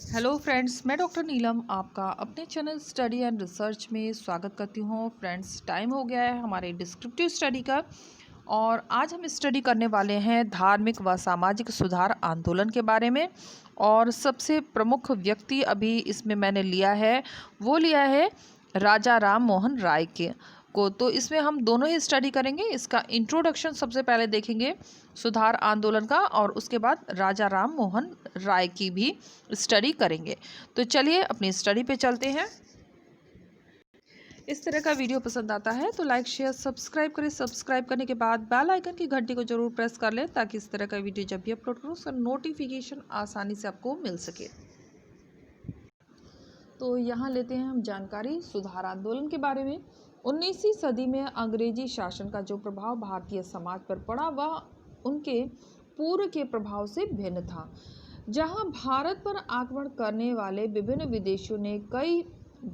Hello friends, मैं doctor नीलम आपका अपने चैनल स्टडी एंड रिसर्च में स्वागत करती हूँ। फ्रेंड्स, टाइम हो गया है हमारे डिस्क्रिप्टिव स्टडी का और आज हम स्टडी करने वाले हैं धार्मिक व सामाजिक सुधार आंदोलन के बारे में। और सबसे प्रमुख व्यक्ति अभी इसमें मैंने लिया है, वो लिया है राजा राम मोहन राय के को। तो इसमें हम दोनों ही स्टडी करेंगे। इसका इंट्रोडक्शन सबसे पहले देखेंगे सुधार आंदोलन का, और उसके बाद राजा राम मोहन राय की भी स्टडी करेंगे। तो चलिए अपनी स्टडी पे चलते हैं। इस तरह का वीडियो पसंद आता है तो लाइक शेयर सब्सक्राइब करें। सब्सक्राइब करने के बाद बेल आइकन की घंटी को जरूर प्रेस कर लें ताकि इस तरह का वीडियो जब भी अपलोड करूँ उसका नोटिफिकेशन आसानी से आपको मिल सके। तो यहाँ लेते हैं हम जानकारी सुधार आंदोलन के बारे में। 19वीं सदी में अंग्रेजी शासन का जो प्रभाव भारतीय समाज पर पड़ा वह उनके पूर्व के प्रभाव से भिन्न था। जहां भारत पर आक्रमण करने वाले विभिन्न विदेशियों ने कई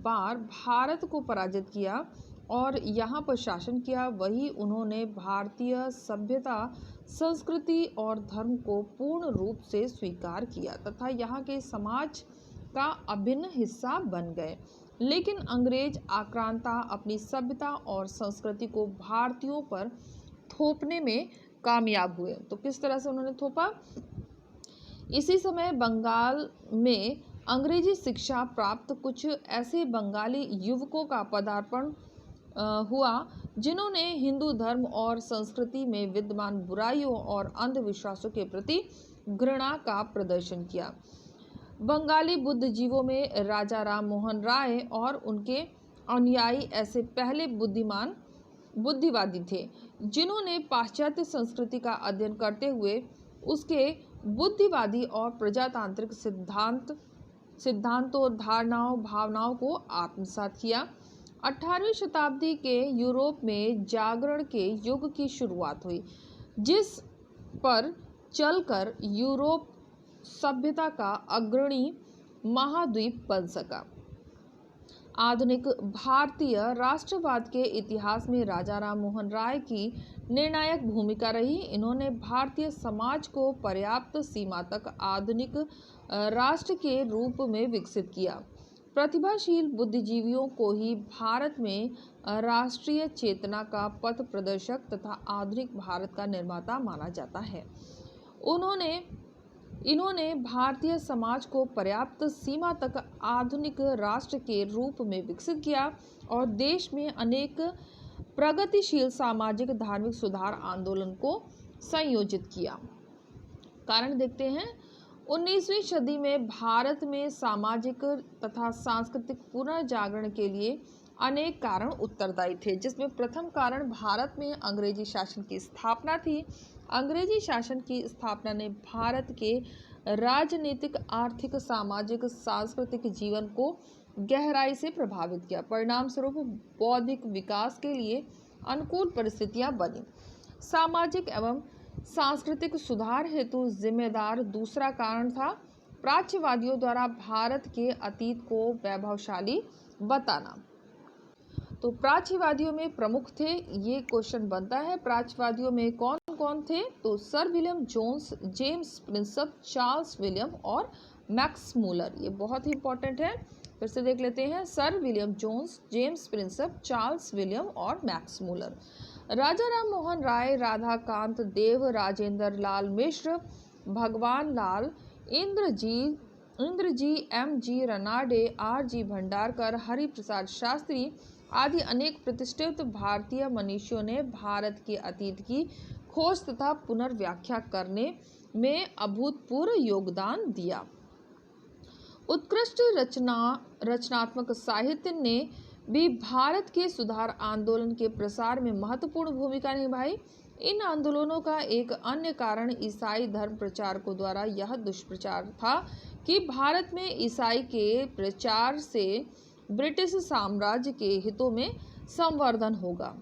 बार भारत को पराजित किया और यहाँ पर शासन किया, वही उन्होंने भारतीय सभ्यता, संस्कृति और धर्म को पूर्ण रूप से स्वीकार किया तथा यहाँ के समाज का अभिन्न हिस्सा बन गए। लेकिन अंग्रेज आक्रांता अपनी सभ्यता और संस्कृति को भारतीयों पर थोपने में कामयाब हुए। तो किस तरह से उन्होंने थोपा? इसी समय बंगाल में अंग्रेजी शिक्षा प्राप्त कुछ ऐसे बंगाली युवकों का पदार्पण हुआ जिन्होंने हिंदू धर्म और संस्कृति में विद्यमान बुराइयों और अंधविश्वासों के प्रति घृणा का प्रदर्शन किया। बंगाली बुद्धिजीवों में राजा राम मोहन राय और उनके अनुयायी ऐसे पहले बुद्धिवादी थे जिन्होंने पाश्चात्य संस्कृति का अध्ययन करते हुए उसके बुद्धिवादी और प्रजातांत्रिक सिद्धांतों, धारणाओं, भावनाओं को आत्मसात किया। 18वीं शताब्दी के यूरोप में जागरण के युग की शुरुआत हुई, जिस पर चलकर यूरोप सभ्यता का अग्रणी महाद्वीप बन सका। आधुनिक भारतीय राष्ट्रवाद के इतिहास में राजा राम मोहन राय की निर्णायक भूमिका रही। इन्होंने भारतीय समाज को पर्याप्त सीमा तक आधुनिक राष्ट्र के रूप में विकसित किया। प्रतिभाशील बुद्धिजीवियों को ही भारत में राष्ट्रीय चेतना का पथ प्रदर्शक तथा आधुनिक भारत का निर्माता माना जाता है। इन्होंने भारतीय समाज को पर्याप्त सीमा तक आधुनिक राष्ट्र के रूप में विकसित किया और देश में अनेक प्रगतिशील सामाजिक धार्मिक सुधार आंदोलन को संयोजित किया। कारण देखते हैं। 19वीं सदी में भारत में सामाजिक तथा सांस्कृतिक पुनर्जागरण के लिए अनेक कारण उत्तरदायी थे, जिसमें प्रथम कारण भारत में अंग्रेजी शासन की स्थापना थी। अंग्रेजी शासन की स्थापना ने भारत के राजनीतिक, आर्थिक, सामाजिक, सांस्कृतिक जीवन को गहराई से प्रभावित किया। परिणाम स्वरूप बौद्धिक विकास के लिए अनुकूल परिस्थितियां बनी। सामाजिक एवं सांस्कृतिक सुधार हेतु जिम्मेदार दूसरा कारण था प्राच्यवादियों द्वारा भारत के अतीत को वैभवशाली बताना। तो प्राच्यवादियों में प्रमुख थे, ये क्वेश्चन बनता है, प्राच्यवादियों में कौन कौन थे? तो Sir William Jones, James Prinsep, Charles William और मैक्स मूलर। ये बहुत ही इंपॉर्टेंट है, फिर से देख लेते हैं। Sir William Jones, James Prinsep, Charles William और Max Muller. Raja Ram Mohan Roy, Radhakant Deb, Rajendra Lal Mishra, Bhagwan Lal, Indraji, M G. Ranade, R G. Bhandarkar, Hari Prasad Shastri आदि अनेक प्रतिष्ठित भारतीय मनीषियों ने भारत के अतीत की खोज तथा पुनर्व्याख्या करने में अभूतपूर्व योगदान दिया। उत्कृष्ट रचनात्मक साहित्य ने भी भारत के सुधार आंदोलन के प्रसार में महत्वपूर्ण भूमिका निभाई। इन आंदोलनों का एक अन्य कारण ईसाई धर्म प्रचारकों द्वारा यह दुष्प्रचार था कि भारत में ईसाई के प्रचार से ब्रिटिश साम्राज्य के हितों में संवर्धन होगा।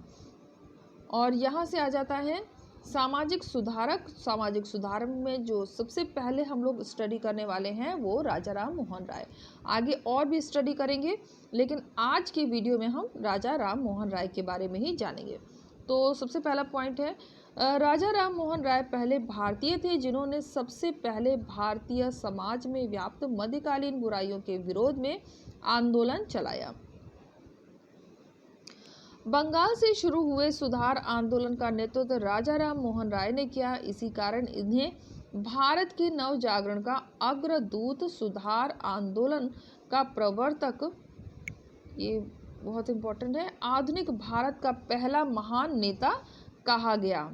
और यहाँ से आ जाता है सामाजिक सुधारक। सामाजिक सुधार में जो सबसे पहले हम लोग स्टडी करने वाले हैं वो राजा राम मोहन राय। आगे और भी स्टडी करेंगे, लेकिन आज की वीडियो में हम राजा राम मोहन राय के बारे में ही जानेंगे। तो सबसे पहला पॉइंट है राजा राम मोहन राय पहले भारतीय थे जिन्होंने सबसे पहले भारतीय समाज में व्याप्त मध्यकालीन बुराइयों के विरोध में आंदोलन चलाया। बंगाल से शुरू हुए सुधार आंदोलन का नेतृत्व राजा राम मोहन राय ने किया। इसी कारण इन्हें भारत के नव जागरण का अग्रदूत, सुधार आंदोलन का प्रवर्तक, ये बहुत इंपॉर्टेंट है, आधुनिक भारत का पहला महान नेता कहा गया।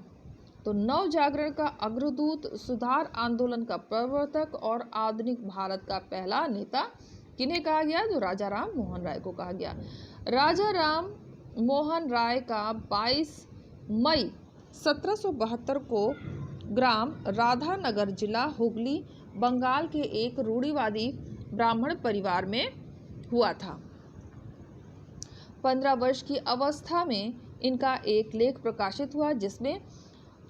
तो नव जागरण का अग्रदूत, सुधार आंदोलन का प्रवर्तक और आधुनिक भारत का पहला नेता किन्हें कहा गया? तो राजा राम मोहन राय को कहा गया। राजा राम मोहन राय का 22 मई 1772 को ग्राम राधानगर, जिला हुगली, बंगाल के एक रूढ़िवादी ब्राह्मण परिवार में हुआ था। 15 वर्ष की अवस्था में इनका एक लेख प्रकाशित हुआ जिसमें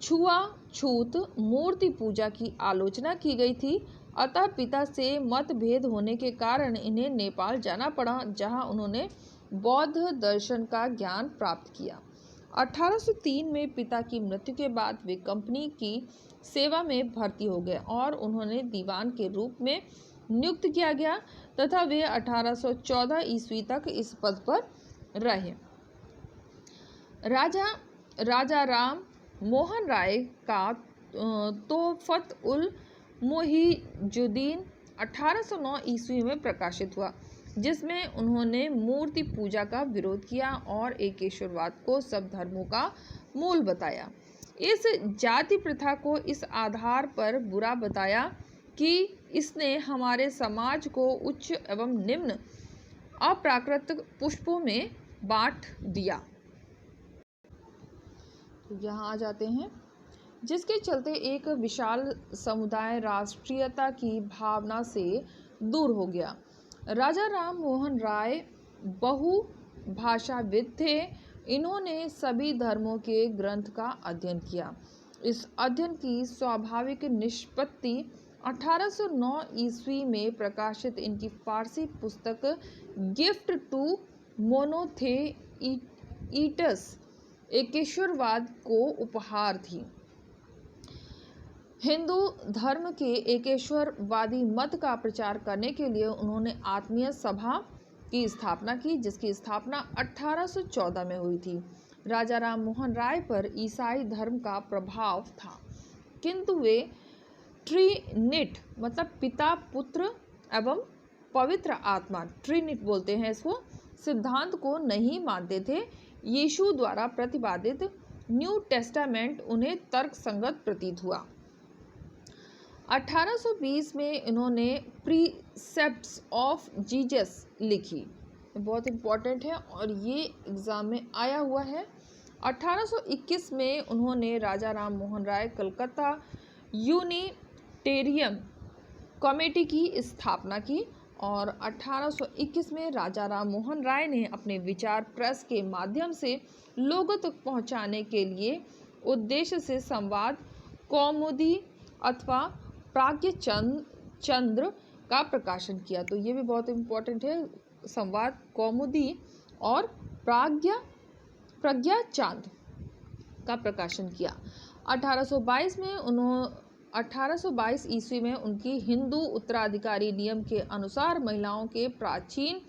छुआछूत मूर्ति पूजा की आलोचना की गई थी। अतः पिता से मतभेद होने के कारण इन्हें नेपाल जाना पड़ा, जहां उन्होंने बौद्ध दर्शन का ज्ञान प्राप्त किया। 1803 में पिता की मृत्यु के बाद वे कंपनी की सेवा में भर्ती हो गए और उन्होंने दीवान के रूप में नियुक्त किया गया तथा वे 1814 ईस्वी तक इस पद पर रहे। राजा राम मोहन राय का तोहफत उल मुहिजुद्दीन 1809 ईस्वी में प्रकाशित हुआ, जिसमें उन्होंने मूर्ति पूजा का विरोध किया और एकेश्वरवाद को सब धर्मों का मूल बताया। इस जाति प्रथा को इस आधार पर बुरा बताया कि इसने हमारे समाज को उच्च एवं निम्न अप्राकृतिक पुष्पों में बांट दिया। तो यहाँ आ जाते हैं, जिसके चलते एक विशाल समुदाय राष्ट्रीयता की भावना से दूर हो गया। राजा राम मोहन राय बहुभाषाविद थे। इन्होंने सभी धर्मों के ग्रंथ का अध्ययन किया। इस अध्ययन की स्वाभाविक निष्पत्ति 1809 ईस्वी में प्रकाशित इनकी फारसी पुस्तक गिफ्ट टू मोनोथेइट्स एकेश्वरवाद को उपहार थी। हिंदू धर्म के एकेश्वरवादी मत का प्रचार करने के लिए उन्होंने आत्मीय सभा की स्थापना की, जिसकी स्थापना 1814 में हुई थी। राजा राम मोहन राय पर ईसाई धर्म का प्रभाव था, किंतु वे ट्रिनिट मतलब पिता, पुत्र एवं पवित्र आत्मा, ट्रिनिट बोलते हैं इसको, सिद्धांत को नहीं मानते थे। यीशु द्वारा प्रतिपादित न्यू टेस्टामेंट उन्हें तर्कसंगत प्रतीत हुआ। 1820 में इन्होंने प्रीसेप्ट्स ऑफ जीसस लिखी, बहुत इंपॉर्टेंट है और ये एग्जाम में आया हुआ है। 1821 में उन्होंने राजा राम मोहन राय कलकत्ता यूनिटेरियन कमेटी की स्थापना की और 1821 में राजा राम मोहन राय ने अपने विचार प्रेस के माध्यम से लोगों तक पहुंचाने के लिए उद्देश्य से संवाद कौमुदी अथवा प्राज्ञ चंद्र का प्रकाशन किया। तो ये भी बहुत इम्पोर्टेंट है, संवाद कौमुदी और प्रज्ञा चांद का प्रकाशन किया। 1822 ईस्वी में उनकी हिंदू उत्तराधिकारी नियम के अनुसार महिलाओं के प्राचीन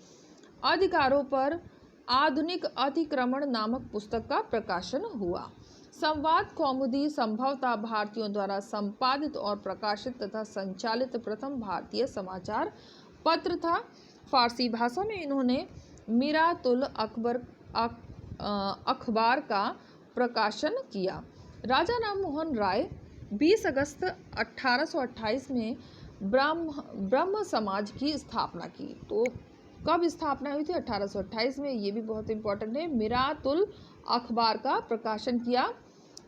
अधिकारों पर आधुनिक अतिक्रमण नामक पुस्तक का प्रकाशन हुआ। संवाद कौमुदी संभवतः भारतीयों द्वारा संपादित और प्रकाशित तथा संचालित प्रथम भारतीय समाचार पत्र था। फारसी भाषा में इन्होंने मिरातुल अखबार का प्रकाशन किया। राजा राम मोहन राय 20 अगस्त 1828 में ब्रह्म समाज की स्थापना की। तो कब स्थापना हुई थी? 1828 में। ये भी बहुत इंपॉर्टेंट है। मिरातुल अखबार का प्रकाशन किया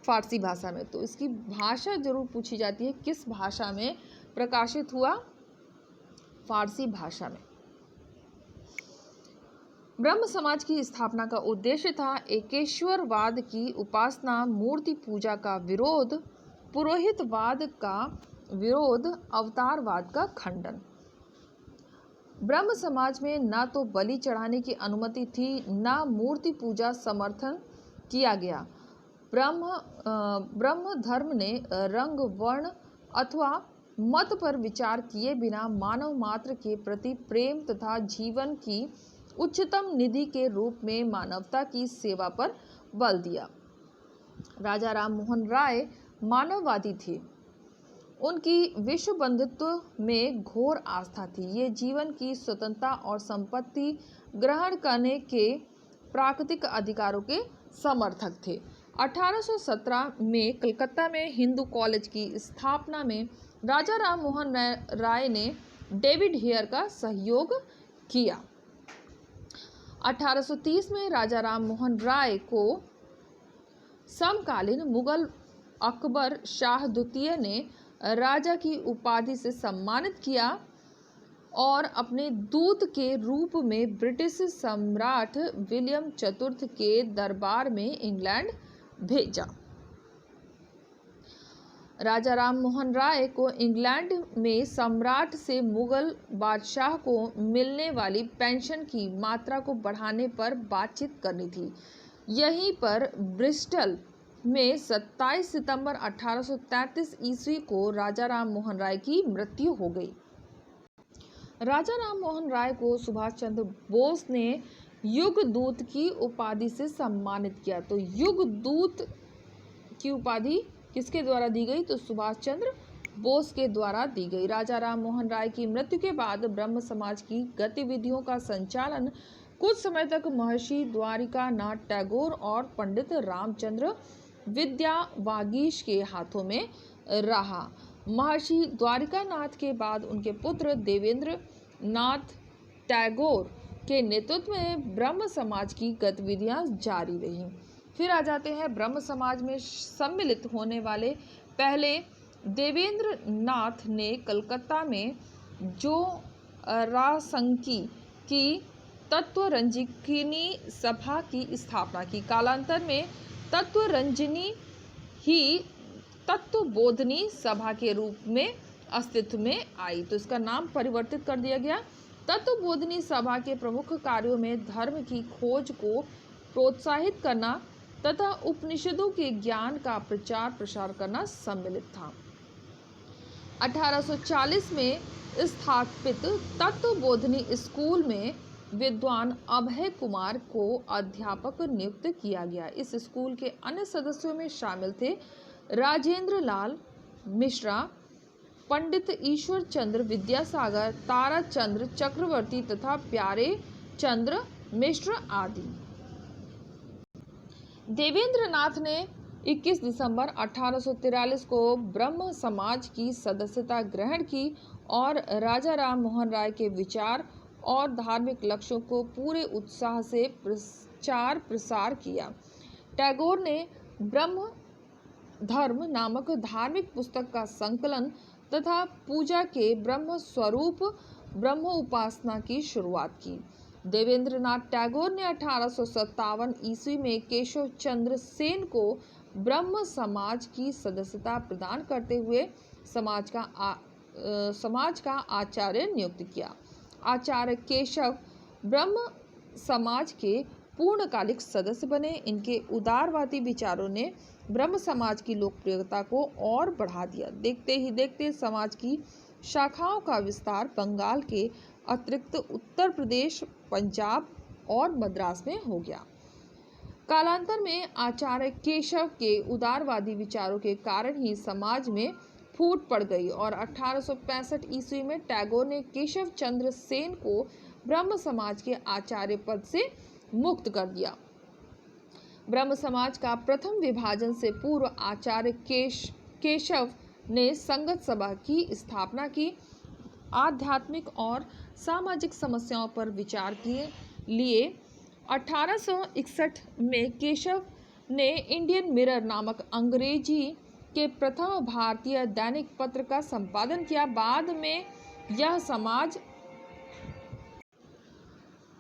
फारसी भाषा में। तो इसकी भाषा जरूर पूछी जाती है, किस भाषा में प्रकाशित हुआ? फारसी भाषा में। ब्रह्म समाज की स्थापना का उद्देश्य था एकेश्वरवाद की उपासना, मूर्ति पूजा का विरोध, पुरोहितवाद का विरोध, अवतारवाद का खंडन। ब्रह्म समाज में न तो बलि चढ़ाने की अनुमति थी, न मूर्ति पूजा समर्थन किया गया। ब्रह्म धर्म ने रंग, वर्ण अथवा मत पर विचार किए बिना मानव मात्र के प्रति प्रेम तथा जीवन की उच्चतम निधि के रूप में मानवता की सेवा पर बल दिया। राजा राम मोहन राय मानववादी थे। उनकी विश्व बंधुत्व में घोर आस्था थी। ये जीवन की स्वतंत्रता और संपत्ति ग्रहण करने के प्राकृतिक अधिकारों के समर्थक थे। 1817 में कलकत्ता में हिंदू कॉलेज की स्थापना में राजा राम मोहन राय ने डेविड हेयर का सहयोग किया। 1830 में राजा राम मोहन राय को समकालीन मुगल अकबर शाह द्वितीय ने राजा की उपाधि से सम्मानित किया और अपने दूत के रूप में ब्रिटिश सम्राट विलियम चतुर्थ के दरबार में इंग्लैंड भेजा। राजा राम मोहन राय को इंग्लैंड में सम्राट से मुगल बादशाह को मिलने वाली पेंशन की मात्रा को बढ़ाने पर बातचीत करनी थी। यहीं पर ब्रिस्टल में 27 सितंबर 1833 ईस्वी को राजा राम मोहन राय की मृत्यु हो गई। राजा राम मोहन राय को सुभाष चंद्र बोस ने युग दूत की उपाधि से सम्मानित किया। तो युग दूत की उपाधि किसके द्वारा दी गई? तो सुभाष चंद्र बोस के द्वारा दी गई। राजा राम मोहन राय की मृत्यु के बाद ब्रह्म समाज की गतिविधियों का संचालन कुछ समय तक महर्षि द्वारिका नाथ टैगोर और पंडित रामचंद्र विद्यावागीश के हाथों में रहा। महर्षि द्वारिका नाथ के बाद उनके पुत्र देवेंद्र नाथ टैगोर के नेतृत्व में ब्रह्म समाज की गतिविधियां जारी रहीं। फिर आ जाते हैं ब्रह्म समाज में सम्मिलित होने वाले पहले देवेंद्र नाथ ने कलकत्ता में जो रासंकी की तत्वरंजनी सभा की स्थापना की। कालांतर में तत्वरंजनी ही तत्वबोधिनी सभा के रूप में अस्तित्व में आई। तो इसका नाम परिवर्तित कर दिया गया। तत्वबोधिनी सभा के प्रमुख कार्यों में धर्म की खोज को प्रोत्साहित करना तथा उपनिषदों के ज्ञान का प्रचार प्रसार करना सम्मिलित था। 1840 में स्थापित तत्वबोधिनी स्कूल में विद्वान अभय कुमार को अध्यापक नियुक्त किया गया। इस स्कूल के अन्य सदस्यों में शामिल थे राजेंद्र लाल मिश्रा, पंडित ईश्वर चंद्र विद्यासागर, तारा चंद्र चक्रवर्ती तथा प्यारे चंद्र मिश्र आदि। देवेंद्र नाथ ने 21 दिसंबर 1843 को ब्रह्म समाज की सदस्यता ग्रहण की और राजा राम मोहन राय के विचार और धार्मिक लक्ष्यों को पूरे उत्साह से प्रचार प्रसार किया। टैगोर ने ब्रह्म धर्म नामक धार्मिक पुस्तक का संकलन तथा पूजा के ब्रह्म स्वरूप ब्रह्म उपासना की शुरुआत की। देवेंद्र नाथ टैगोर ने 1857 ईस्वी में केशव चंद्र सेन को ब्रह्म समाज की सदस्यता प्रदान करते हुए समाज का आचार्य नियुक्त किया। आचार्य केशव ब्रह्म समाज के पूर्णकालिक सदस्य बने। इनके उदारवादी विचारों ने ब्रह्म समाज की लोकप्रियता को और बढ़ा दिया। देखते ही देखते समाज की शाखाओं का विस्तार बंगाल के अतिरिक्त उत्तर प्रदेश, पंजाब और मद्रास में हो गया। कालांतर में आचार्य केशव के उदारवादी विचारों के कारण ही समाज में फूट पड़ गई और 1865 ईस्वी में टैगोर ने केशव चंद्र सेन को ब्रह्म समाज के आचार्य पद से मुक्त कर दिया। ब्रह्म समाज का प्रथम विभाजन से पूर्व आचार्य केशव ने संगत सभा की स्थापना की। आध्यात्मिक और सामाजिक समस्याओं पर विचार के लिए 1861 में केशव ने इंडियन मिरर नामक अंग्रेजी के प्रथम भारतीय दैनिक पत्र का संपादन किया। बाद में यह समाज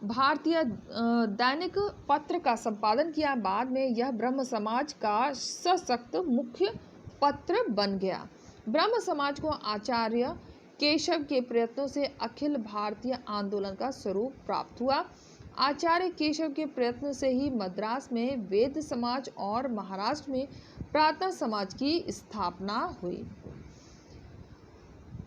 भारतीय दैनिक पत्र का संपादन किया। बाद में यह ब्रह्म समाज का सशक्त मुख्य पत्र बन गया। ब्रह्म समाज को आचार्य केशव के प्रयत्नों से अखिल भारतीय आंदोलन का स्वरूप प्राप्त हुआ। आचार्य केशव के प्रयत्न से ही मद्रास में वेद समाज और महाराष्ट्र में प्रार्थना समाज की स्थापना हुई।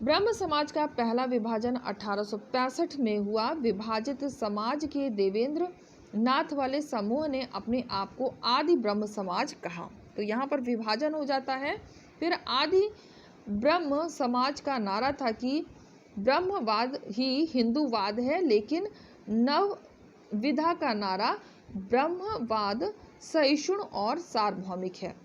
ब्रह्म समाज का पहला विभाजन 1865 में हुआ। विभाजित समाज के देवेंद्र नाथ वाले समूह ने अपने आप को आदि ब्रह्म समाज कहा। तो यहाँ पर विभाजन हो जाता है। फिर आदि ब्रह्म समाज का नारा था कि ब्रह्मवाद ही हिंदूवाद है, लेकिन नव विधा का नारा ब्रह्मवाद सहिष्णु और सार्वभौमिक है।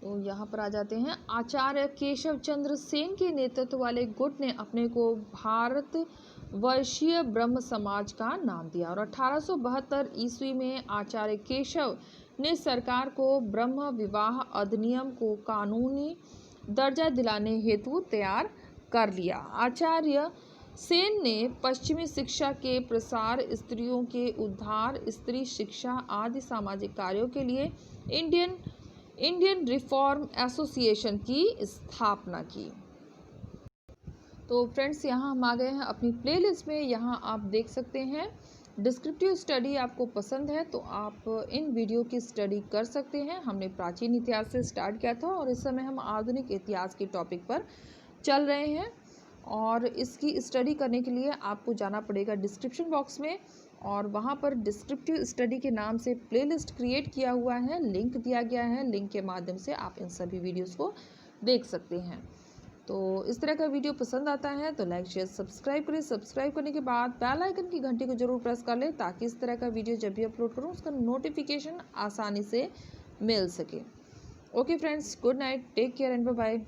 तो यहाँ पर आ जाते हैं। आचार्य केशव चंद्र सेन के नेतृत्व वाले गुट ने अपने को भारतवर्षीय ब्रह्म समाज का नाम दिया और 1872 ईस्वी में आचार्य केशव ने सरकार को ब्रह्म विवाह अधिनियम को कानूनी दर्जा दिलाने हेतु तैयार कर लिया। आचार्य सेन ने पश्चिमी शिक्षा के प्रसार, स्त्रियों के उद्धार, स्त्री शिक्षा आदि सामाजिक कार्यों के लिए इंडियन रिफॉर्म एसोसिएशन की स्थापना की। तो फ्रेंड्स, यहाँ हम आ गए हैं अपनी प्लेलिस्ट में। यहाँ आप देख सकते हैं डिस्क्रिप्टिव स्टडी आपको पसंद है तो आप इन वीडियो की स्टडी कर सकते हैं। हमने प्राचीन इतिहास से स्टार्ट किया था और इस समय हम आधुनिक इतिहास के टॉपिक पर चल रहे हैं और इसकी स्टडी करने के लिए आपको जाना पड़ेगा डिस्क्रिप्शन बॉक्स में और वहाँ पर डिस्क्रिप्टिव स्टडी के नाम से प्लेलिस्ट क्रिएट किया हुआ है, लिंक दिया गया है। लिंक के माध्यम से आप इन सभी वीडियोस को देख सकते हैं। तो इस तरह का वीडियो पसंद आता है तो लाइक शेयर सब्सक्राइब करें। सब्सक्राइब करने के बाद बेल आइकन की घंटी को जरूर प्रेस कर लें ताकि इस तरह का वीडियो जब भी अपलोड करूँ उसका नोटिफिकेशन आसानी से मिल सके। Okay friends, good night, take care and bye bye.